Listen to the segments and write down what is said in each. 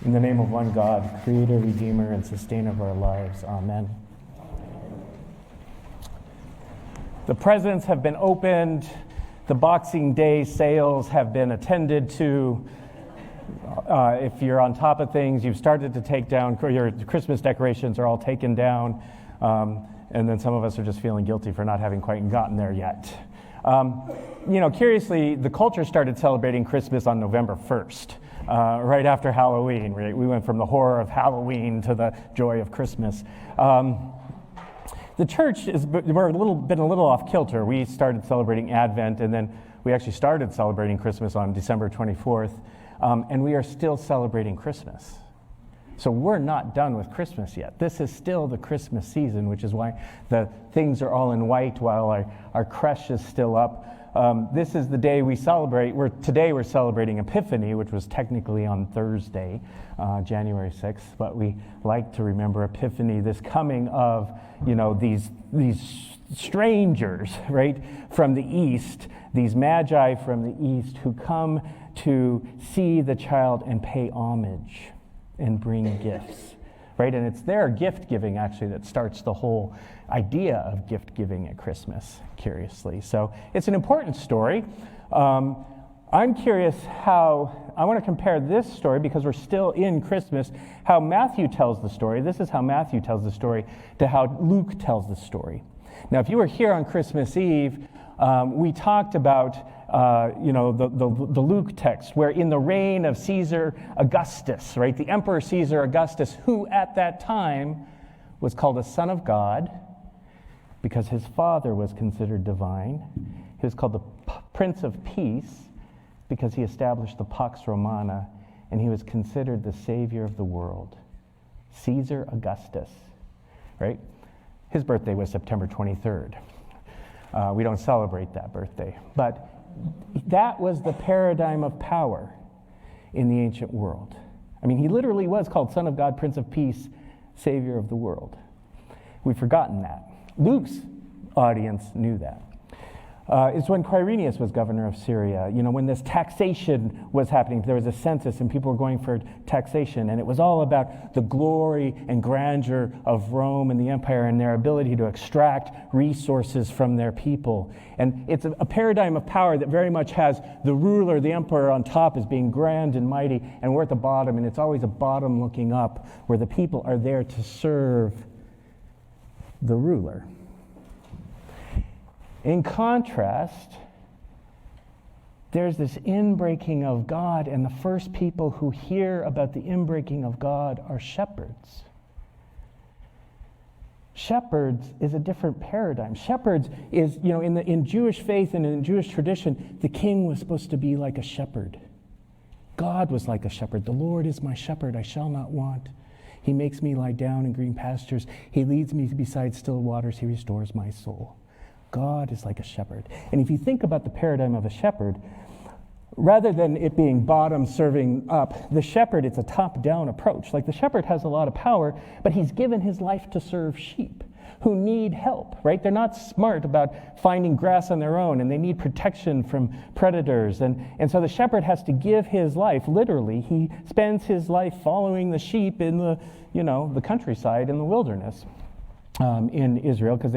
In the name of one God, Creator, Redeemer, and Sustainer of our lives. Amen. The presents have been opened. The Boxing Day sales have been attended to. If you're on top of things, you've started to take down, your Christmas decorations are all taken down. And then some of us are just feeling guilty for not having quite gotten there yet. Curiously, the culture started celebrating Christmas on November 1st. Right after Halloween, right? We went from the horror of Halloween to the joy of Christmas. The church we're been a little off kilter. We started celebrating Advent, and then we actually started celebrating Christmas on December 24th, and we are still celebrating Christmas. So we're not done with Christmas yet. This is still the Christmas season, which is why the things are all in white while our creche is still up. This is the day we celebrate. Today we're celebrating Epiphany, which was technically on Thursday, January 6th, but we like to remember Epiphany, this coming of, these strangers, right, from the east, these magi from the east who come to see the child and pay homage and bring gifts, right? And it's their gift giving actually that starts the whole idea of gift giving at Christmas, curiously. So it's an important story. I'm curious how, I want to compare this story, because we're still in Christmas, how Matthew tells the story. This is how Matthew tells the story to how Luke tells the story. Now, if you were here on Christmas Eve, we talked about the Luke text, where in the reign of Caesar Augustus, right, the Emperor Caesar Augustus, who at that time was called a son of God, because his father was considered divine. He was called the Prince of Peace because he established the Pax Romana, and he was considered the savior of the world. Caesar Augustus, right? His birthday was September 23rd. We don't celebrate that birthday, but that was the paradigm of power in the ancient world. I mean, he literally was called Son of God, Prince of Peace, Savior of the world. We've forgotten that. Luke's audience knew that. It's when Quirinius was governor of Syria, when this taxation was happening. There was a census and people were going for taxation, and it was all about the glory and grandeur of Rome and the empire and their ability to extract resources from their people. And it's a paradigm of power that very much has the ruler, the emperor on top as being grand and mighty, and we're at the bottom, and it's always a bottom looking up where the people are there to serve the ruler. In contrast, there's this inbreaking of God, and the first people who hear about the inbreaking of God are shepherds. Shepherds is a different paradigm. Shepherds is, in Jewish faith and in Jewish tradition, the king was supposed to be like a shepherd. God was like a shepherd. The Lord is my shepherd, I shall not want. He makes me lie down in green pastures. He leads me beside still waters. He restores my soul. God is like a shepherd. And if you think about the paradigm of a shepherd, rather than it being bottom serving up, the shepherd, it's a top-down approach. Like the shepherd has a lot of power, but he's given his life to serve sheep who need help, right? They're not smart about finding grass on their own, and they need protection from predators. And so the shepherd has to give his life, literally. He spends his life following the sheep in the countryside, in the wilderness in Israel, because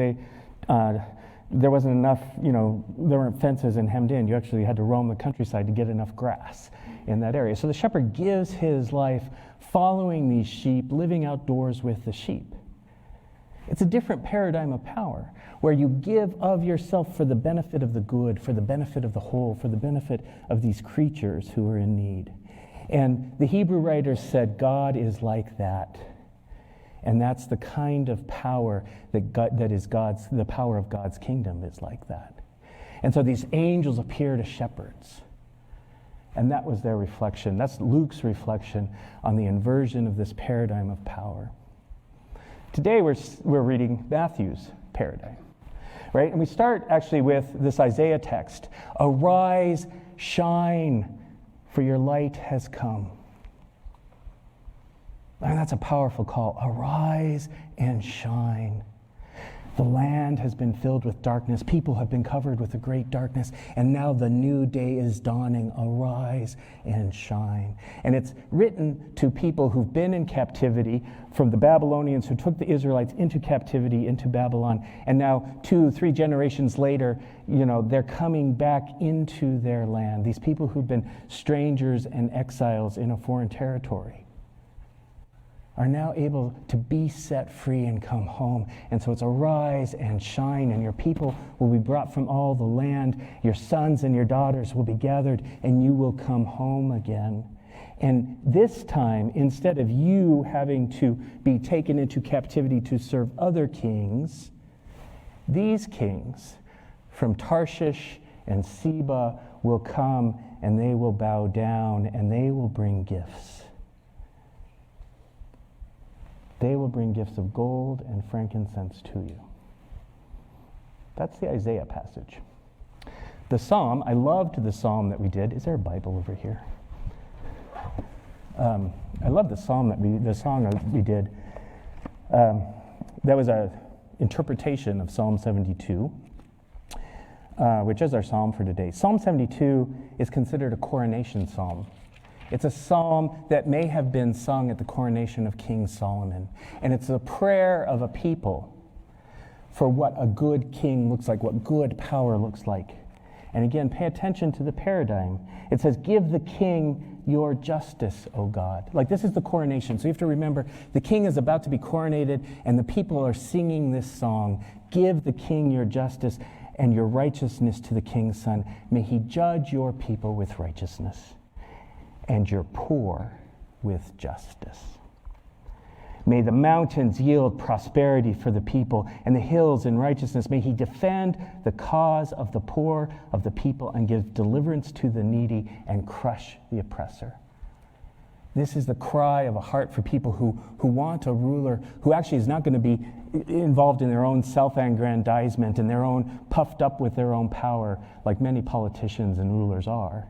there wasn't enough, there weren't fences and hemmed in. You actually had to roam the countryside to get enough grass in that area. So the shepherd gives his life following these sheep, living outdoors with the sheep. It's a different paradigm of power, where you give of yourself for the benefit of the good, for the benefit of the whole, for the benefit of these creatures who are in need. And the Hebrew writers said God is like that. And that's the kind of power that is the power of God's kingdom is like that. And so these angels appear to shepherds. And that was their reflection. That's Luke's reflection on the inversion of this paradigm of power. Today we're reading Matthew's paradigm, right? And we start actually with this Isaiah text. Arise, shine, for your light has come. And that's a powerful call. Arise and shine. The land has been filled with darkness. People have been covered with a great darkness. And now the new day is dawning. Arise and shine. And it's written to people who've been in captivity, from the Babylonians who took the Israelites into captivity, into Babylon. And now 2-3 generations later, they're coming back into their land. These people who've been strangers and exiles in a foreign territory are now able to be set free and come home. And so it's arise and shine, and your people will be brought from all the land. Your sons and your daughters will be gathered, and you will come home again. And this time, instead of you having to be taken into captivity to serve other kings, these kings from Tarshish and Seba will come, and they will bow down, and they will bring gifts. They will bring gifts of gold and frankincense to you. That's the Isaiah passage. The psalm, I loved the psalm that we did. Is there a Bible over here? I love the song that we did. That was an interpretation of Psalm 72, which is our psalm for today. Psalm 72 is considered a coronation psalm. It's a psalm that may have been sung at the coronation of King Solomon. And it's a prayer of a people for what a good king looks like, what good power looks like. And again, pay attention to the paradigm. It says, give the king your justice, O God. Like, this is the coronation. So you have to remember, the king is about to be coronated, and the people are singing this song. Give the king your justice and your righteousness to the king's son. May he judge your people with righteousness, and your poor with justice. May the mountains yield prosperity for the people, and the hills in righteousness. May he defend the cause of the poor of the people, and give deliverance to the needy, and crush the oppressor. This is the cry of a heart for people who want a ruler who actually is not going to be involved in their own self-aggrandizement and their own puffed up with their own power like many politicians and rulers are.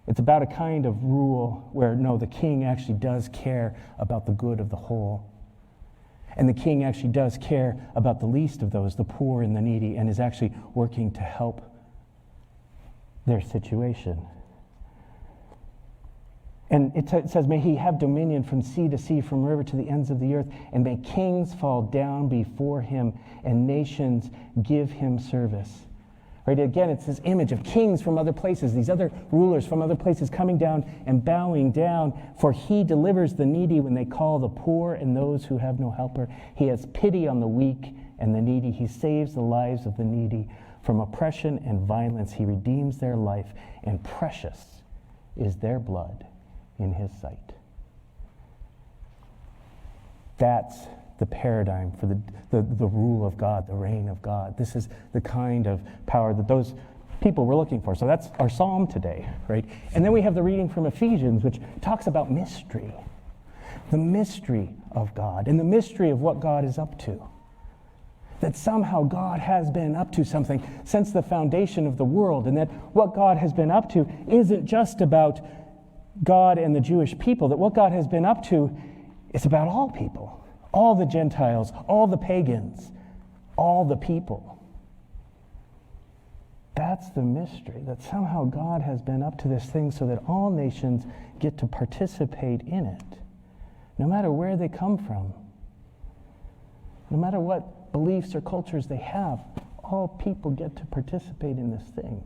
It's about a kind of rule where, no, the king actually does care about the good of the whole. And the king actually does care about the least of those, the poor and the needy, and is actually working to help their situation. And it says, may he have dominion from sea to sea, from river to the ends of the earth, and may kings fall down before him, and nations give him service. Right? Again, it's this image of kings from other places, these other rulers from other places coming down and bowing down. For he delivers the needy when they call, the poor and those who have no helper. He has pity on the weak and the needy. He saves the lives of the needy from oppression and violence. He redeems their life, and precious is their blood in his sight. That's the paradigm for the rule of God, the reign of God. This is the kind of power that those people were looking for. So that's our psalm today, right? And then we have the reading from Ephesians, which talks about mystery, the mystery of God, and the mystery of what God is up to. That somehow God has been up to something since the foundation of the world, and that what God has been up to isn't just about God and the Jewish people, that what God has been up to is about all people. All the Gentiles, all the pagans, all the people. That's the mystery, that somehow God has been up to this thing so that all nations get to participate in it, no matter where they come from, no matter what beliefs or cultures they have, all people get to participate in this thing.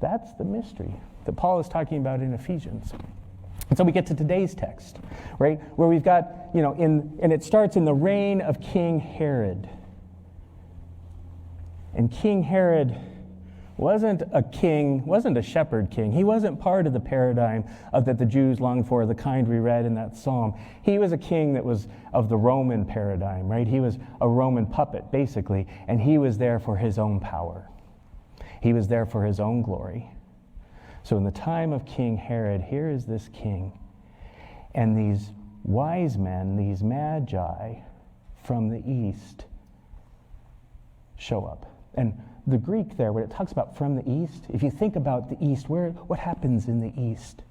That's the mystery that Paul is talking about in Ephesians. And so we get to today's text, right, where we've got, and it starts in the reign of King Herod. And King Herod wasn't a shepherd king. He wasn't part of the paradigm that the Jews longed for, the kind we read in that psalm. He was a king that was of the Roman paradigm, right? He was a Roman puppet, basically, and he was there for his own power. He was there for his own glory. So in the time of King Herod, here is this king, and these wise men, these magi from the east show up. And the Greek there, when it talks about from the east, if you think about the east, what happens in the east?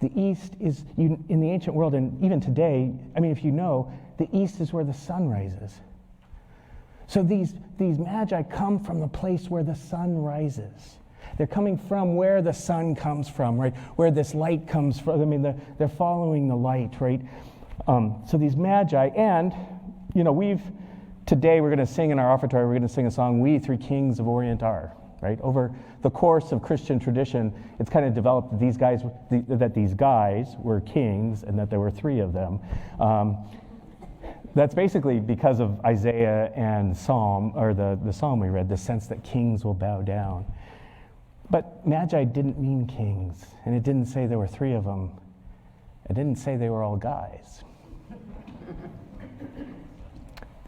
The East is, in the ancient world, and even today, I mean, if you know, the East is where the sun rises. So these magi come from the place where the sun rises. They're coming from where the sun comes from, right? Where this light comes from. I mean, they're following the light, right? So these magi, and, today we're going to sing in our offertory, we're going to sing a song, We Three Kings of Orient Are, right? Over the course of Christian tradition, it's kind of developed that these guys were kings and that there were three of them. That's basically because of Isaiah and Psalm, or the Psalm we read, the sense that kings will bow down. But magi didn't mean kings, and it didn't say there were three of them. It didn't say they were all guys.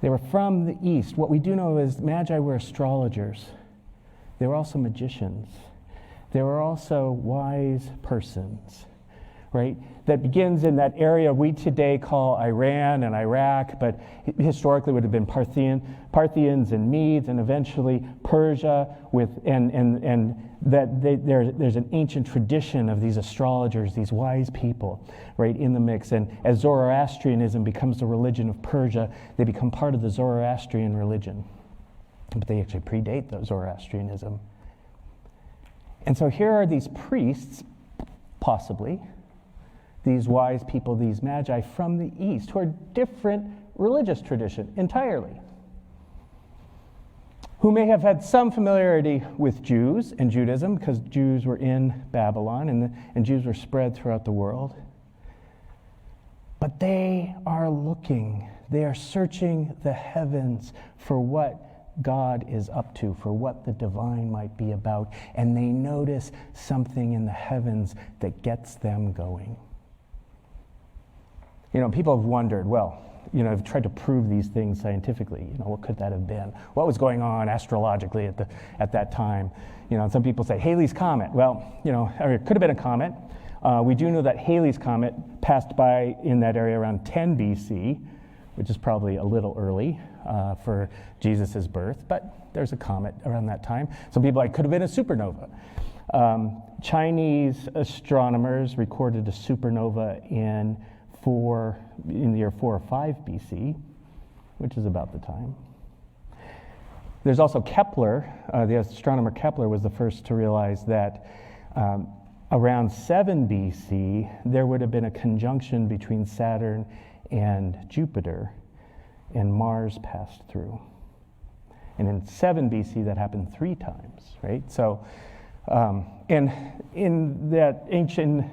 They were from the East. What we do know is magi were astrologers. They were also magicians. They were also wise persons, right? That begins in that area we today call Iran and Iraq, but historically would have been Parthians and Medes, and eventually Persia, there's an ancient tradition of these astrologers, these wise people, right, in the mix. And as Zoroastrianism becomes the religion of Persia, they become part of the Zoroastrian religion. But they actually predate the Zoroastrianism. And so here are these priests, possibly, these wise people, these magi from the East, who are different religious tradition entirely, who may have had some familiarity with Jews and Judaism, because Jews were in Babylon and Jews were spread throughout the world. But they are searching the heavens for what God is up to, for what the divine might be about, and they notice something in the heavens that gets them going. People have wondered, I've tried to prove these things scientifically. What could that have been? What was going on astrologically at that time? And some people say Halley's Comet. Well, it could have been a comet. We do know that Halley's Comet passed by in that area around 10 BC, which is probably a little early for Jesus' birth, but there's a comet around that time. Some people could have been a supernova. Chinese astronomers recorded a supernova in the year 4 or 5 BC, which is about the time. There's also Kepler. The astronomer Kepler was the first to realize that around 7 BC, there would have been a conjunction between Saturn and Jupiter, and Mars passed through. And in 7 BC, that happened 3 times, right? So, and in that ancient,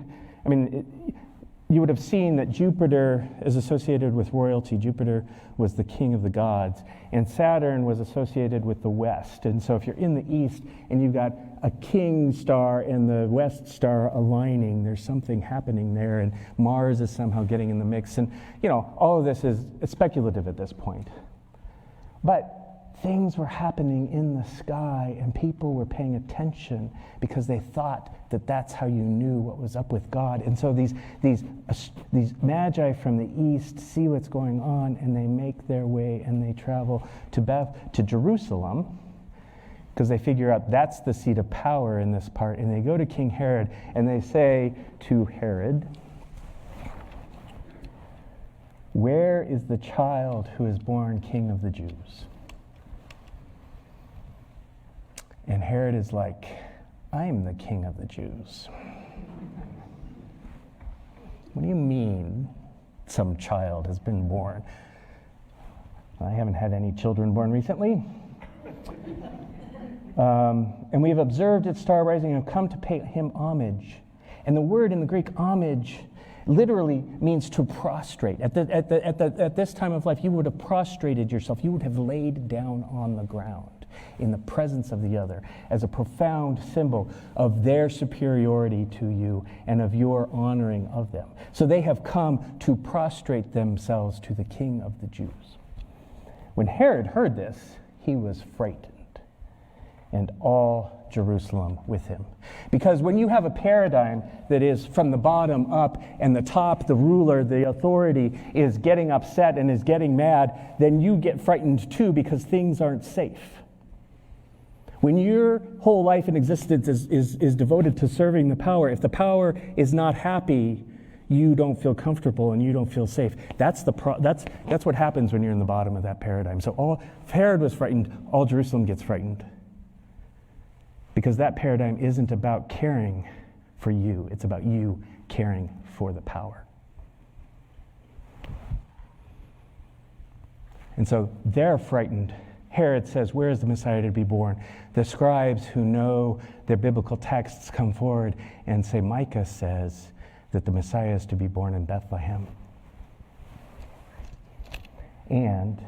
you would have seen that Jupiter is associated with royalty. Jupiter was the king of the gods, and Saturn was associated with the west. And so if you're in the east and you've got a king star and the west star aligning, there's something happening there, and Mars is somehow getting in the mix. And, all of this is speculative at this point. But things were happening in the sky, and people were paying attention because they thought that that's how you knew what was up with God. And so these magi from the east see what's going on, and they make their way and they travel to Jerusalem, because they figure out that's the seat of power in this part. And they go to King Herod and they say to Herod, "Where is the child who is born King of the Jews?" And Herod is like, "I'm the king of the Jews." What do you mean some child has been born? I haven't had any children born recently. And we have observed its star rising and have come to pay him homage. And the word in the Greek, homage, literally means to prostrate. At this time of life, you would have prostrated yourself. You would have laid down on the ground in the presence of the other as a profound symbol of their superiority to you and of your honoring of them. So they have come to prostrate themselves to the King of the Jews. When Herod heard this, he was frightened, and all Jerusalem with him. Because when you have a paradigm that is from the bottom up, and the top, the ruler, the authority, is getting upset and is getting mad, then you get frightened too, because things aren't safe. When your whole life and existence is devoted to serving the power, if the power is not happy, you don't feel comfortable and you don't feel safe. That's what happens when you're in the bottom of that paradigm. So Herod was frightened, all Jerusalem gets frightened. Because that paradigm isn't about caring for you, it's about you caring for the power. And so they're frightened. Herod says, where is the Messiah to be born? The scribes who know their biblical texts come forward and say, Micah says that the Messiah is to be born in Bethlehem. And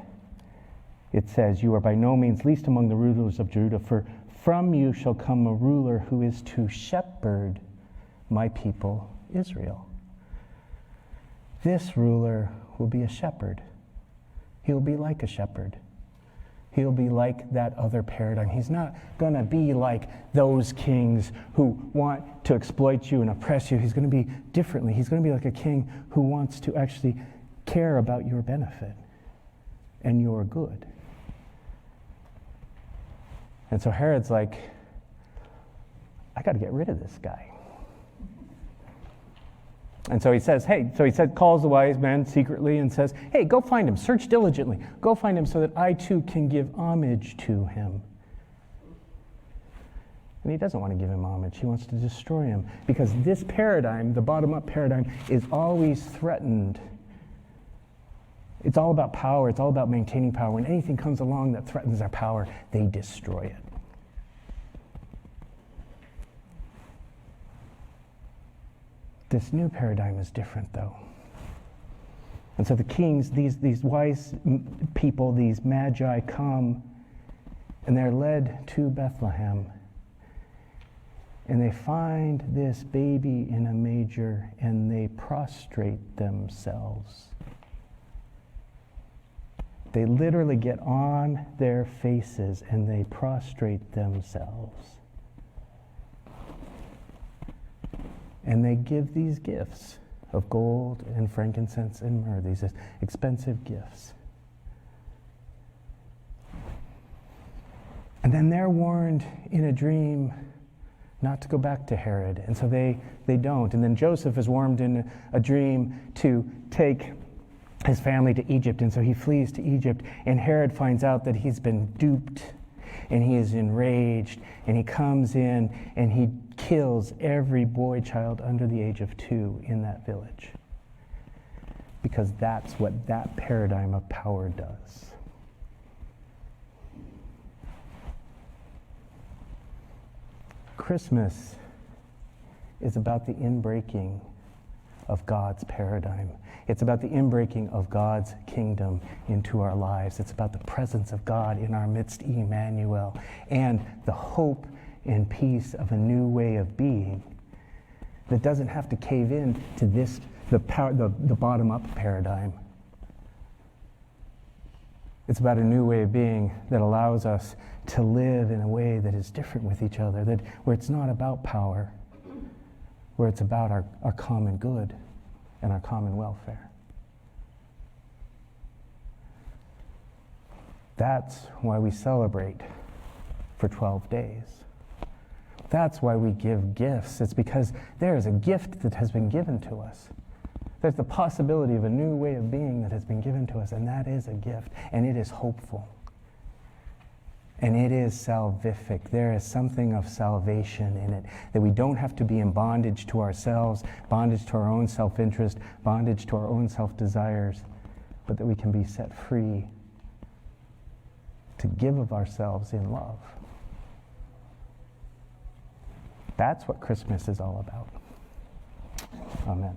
it says, you are by no means least among the rulers of Judah, for from you shall come a ruler who is to shepherd my people Israel. This ruler will be a shepherd. He'll be like a shepherd. He'll be like that other paradigm. He's not going to be like those kings who want to exploit you and oppress you. He's going to be differently. He's going to be like a king who wants to actually care about your benefit and your good. And so Herod's like, I got to get rid of this guy. And so he says, calls the wise men secretly and says, hey, go find him, search diligently. Go find him so that I too can give homage to him. And he doesn't want to give him homage. He wants to destroy him. Because this paradigm, the bottom-up paradigm, is always threatened. It's all about power. It's all about maintaining power. When anything comes along that threatens our power, they destroy it. This new paradigm is different, though. And so the kings, these wise people, these magi come, and they're led to Bethlehem. And they find this baby in a manger, and they prostrate themselves. They literally get on their faces, and they prostrate themselves. And they give these gifts of gold and frankincense and myrrh, these expensive gifts. And then they're warned in a dream not to go back to Herod. And so they don't. And then Joseph is warned in a dream to take his family to Egypt. And so he flees to Egypt. And Herod finds out that he's been duped. And he is enraged. And he comes in and he kills every boy child under the age of 2 in that village. Because that's what that paradigm of power does. Christmas is about the inbreaking of God's paradigm. It's about the inbreaking of God's kingdom into our lives. It's about the presence of God in our midst, Emmanuel, and the hope and peace of a new way of being that doesn't have to cave in to the bottom-up paradigm. It's about a new way of being that allows us to live in a way that is different with each other, where it's not about power, where it's about our common good and our common welfare. That's why we celebrate for 12 days. That's why we give gifts. It's because there is a gift that has been given to us. There's the possibility of a new way of being that has been given to us, and that is a gift, and it is hopeful. And it is salvific. There is something of salvation in it, that we don't have to be in bondage to ourselves, bondage to our own self-interest, bondage to our own self-desires, but that we can be set free to give of ourselves in love. That's what Christmas is all about. Amen.